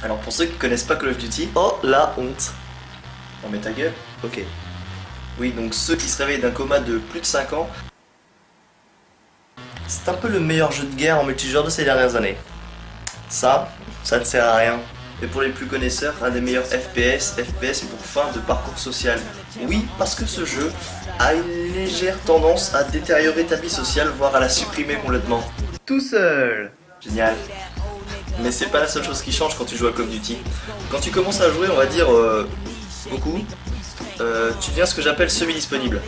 Alors pour ceux qui connaissent pas Call of Duty, oh la honte. Non mais ta gueule. Ok. Oui, donc ceux qui se réveillent d'un coma de plus de 5 ans, c'est un peu le meilleur jeu de guerre en multijoueur de ces dernières années. Ça ne sert à rien. Et pour les plus connaisseurs, un des meilleurs FPS pour fin de parcours social. Oui, parce que ce jeu a une légère tendance à détériorer ta vie sociale, voire à la supprimer complètement. Tout seul. Génial. Mais c'est pas la seule chose qui change quand tu joues à Call of Duty. Quand tu commences à jouer, on va dire beaucoup, tu deviens ce que j'appelle semi-disponible.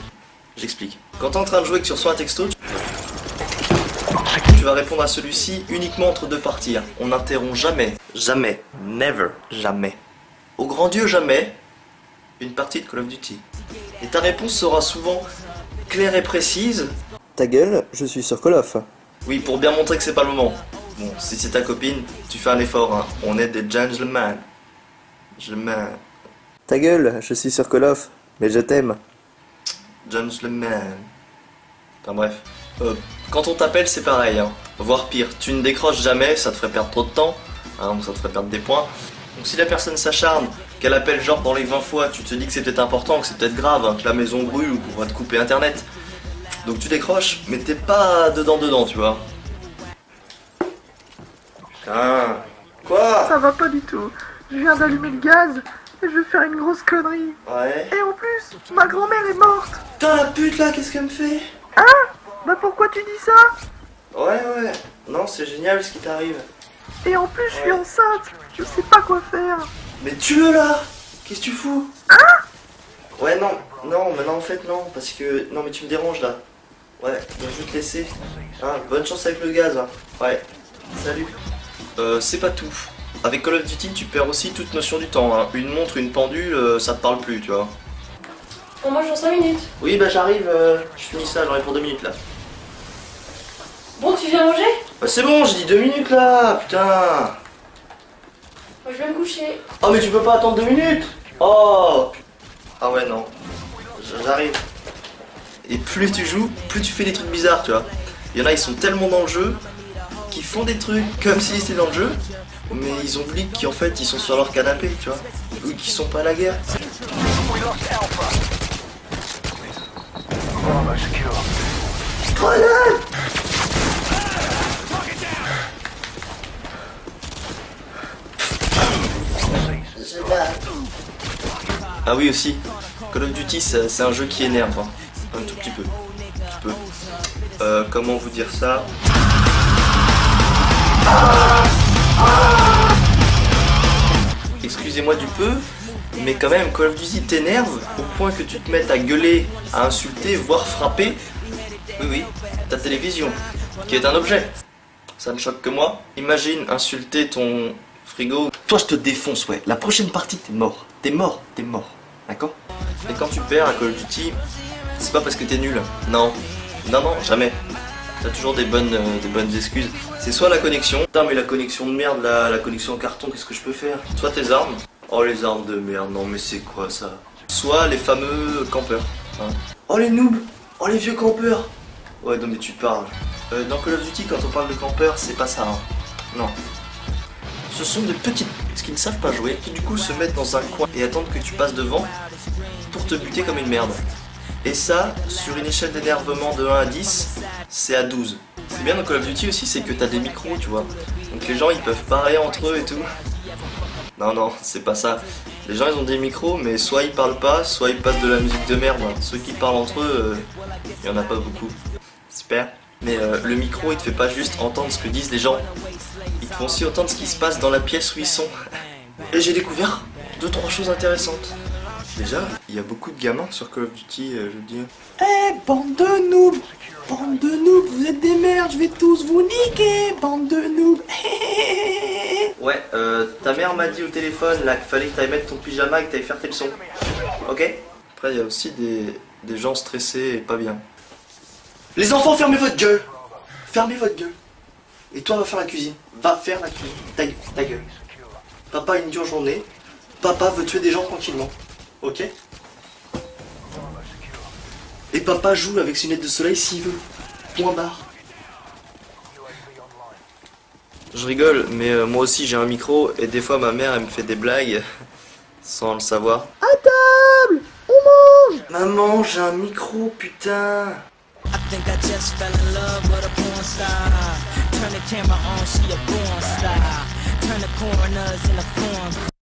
J'explique. Quand t'es en train de jouer et que tu reçois un texto, tu vas répondre à celui-ci uniquement entre deux parties. On n'interrompt jamais, jamais, never, jamais, au grand Dieu jamais, une partie de Call of Duty. Et ta réponse sera souvent claire et précise. Ta gueule, je suis sur Call of. Oui, pour bien montrer que c'est pas le moment. Bon, si c'est ta copine, tu fais un effort, hein. On est des gentlemen. Gentlemen. Ta gueule, je suis sur Call of, mais je t'aime. Gentlemen. Enfin bref. Quand on t'appelle, c'est pareil, hein. Voire pire, tu ne décroches jamais, ça te ferait perdre trop de temps, hein, ça te ferait perdre des points. Donc si la personne s'acharne, qu'elle appelle genre dans les 20 fois, tu te dis que c'est peut-être important, que c'est peut-être grave, hein, que la maison brûle ou qu'on va te couper internet. Donc tu décroches, mais t'es pas dedans, tu vois. Putain. Quoi? Ça va pas du tout. Je viens d'allumer le gaz et je vais faire une grosse connerie. Ouais. Et en plus, ma grand-mère est morte. Putain la pute là, qu'est-ce qu'elle me fait? Hein? Bah pourquoi tu dis ça? Ouais. Non, c'est génial ce qui t'arrive. Et en plus, je suis enceinte. Je sais pas quoi faire. Mais tue-le là! Qu'est-ce que tu fous? Hein? Ouais, non, mais non, en fait, non, parce que. Non, mais tu me déranges là. Ouais, je vais te laisser. Hein, bonne chance avec le gaz, hein. Ouais, salut. C'est pas tout. Avec Call of Duty, tu perds aussi toute notion du temps, hein. Une montre, une pendule, ça te parle plus, tu vois. On mange dans 5 minutes. Oui, bah j'arrive, je finis ça, j'en ai pour 2 minutes là. Bon, tu viens manger? Bah c'est bon, j'ai dit 2 minutes là, putain. Moi, je vais me coucher. Oh, mais tu peux pas attendre 2 minutes. Oh. Ah ouais, non. J'arrive. Et plus tu joues, plus tu fais des trucs bizarres, tu vois. Il y en a, ils sont tellement dans le jeu qu'ils font des trucs comme s'ils étaient dans le jeu, mais ils oublient qu'en fait ils sont sur leur canapé, tu vois, ou qu'ils sont pas à la guerre. Grenade! Ah oui aussi, Call of Duty c'est un jeu qui énerve, hein. Un tout petit peu. Comment vous dire ça? Excusez-moi du peu, mais quand même Call of Duty t'énerve au point que tu te mettes à gueuler, à insulter, voire frapper. Oui, ta télévision, qui est un objet. Ça ne choque que moi. Imagine insulter ton frigo. Toi je te défonce, ouais. La prochaine partie t'es mort. T'es mort. D'accord? Et quand tu perds à Call of Duty, c'est pas parce que t'es nul. Non, jamais. T'as toujours des bonnes excuses. C'est soit la connexion. Putain mais la connexion de merde, la connexion en carton, qu'est-ce que je peux faire? Soit tes armes. Oh les armes de merde, non mais c'est quoi ça? Soit les fameux campeurs, hein. Oh les noobs. Oh les vieux campeurs. Ouais non mais tu parles. Dans Call of Duty quand on parle de campeurs, c'est pas ça, hein. Non. Ce sont des petites putes qui ne savent pas jouer, qui du coup se mettent dans un coin et attendent que tu passes devant pour te buter comme une merde. Et ça, sur une échelle d'énervement de 1 à 10, c'est à 12. C'est bien dans Call of Duty aussi, c'est que t'as des micros, tu vois. Donc les gens ils peuvent parler entre eux et tout. Non, c'est pas ça. Les gens ils ont des micros, mais soit ils parlent pas, soit ils passent de la musique de merde. Ceux qui parlent entre eux, il y en a pas beaucoup. Super. Mais le micro il te fait pas juste entendre ce que disent les gens. Ils te font aussi entendre ce qui se passe dans la pièce où ils sont. Et j'ai découvert 2-3 choses intéressantes. Déjà, il y a beaucoup de gamins sur Call of Duty, je veux dire. Eh, bande de noobs! Bande de noobs, vous êtes des merdes, je vais tous vous niquer, bande de noobs! Ouais, ta mère m'a dit au téléphone là qu'il fallait que t'ailles mettre ton pyjama et que t'ailles faire tes leçons. Ok? Après, il y a aussi des gens stressés et pas bien. Les enfants, fermez votre gueule! Fermez votre gueule! Et toi, va faire la cuisine. Va faire la cuisine. Ta gueule. Papa a une dure journée. Papa veut tuer des gens tranquillement. Ok? Et papa joue avec ses lunettes de soleil s'il veut. Point barre. Je rigole, mais moi aussi j'ai un micro et des fois ma mère elle me fait des blagues sans le savoir. À table! On mange! Maman, j'ai un micro, putain! I think I just fell in love with a porn star. Turn the camera on, she a porn star. Turn the corners in the form.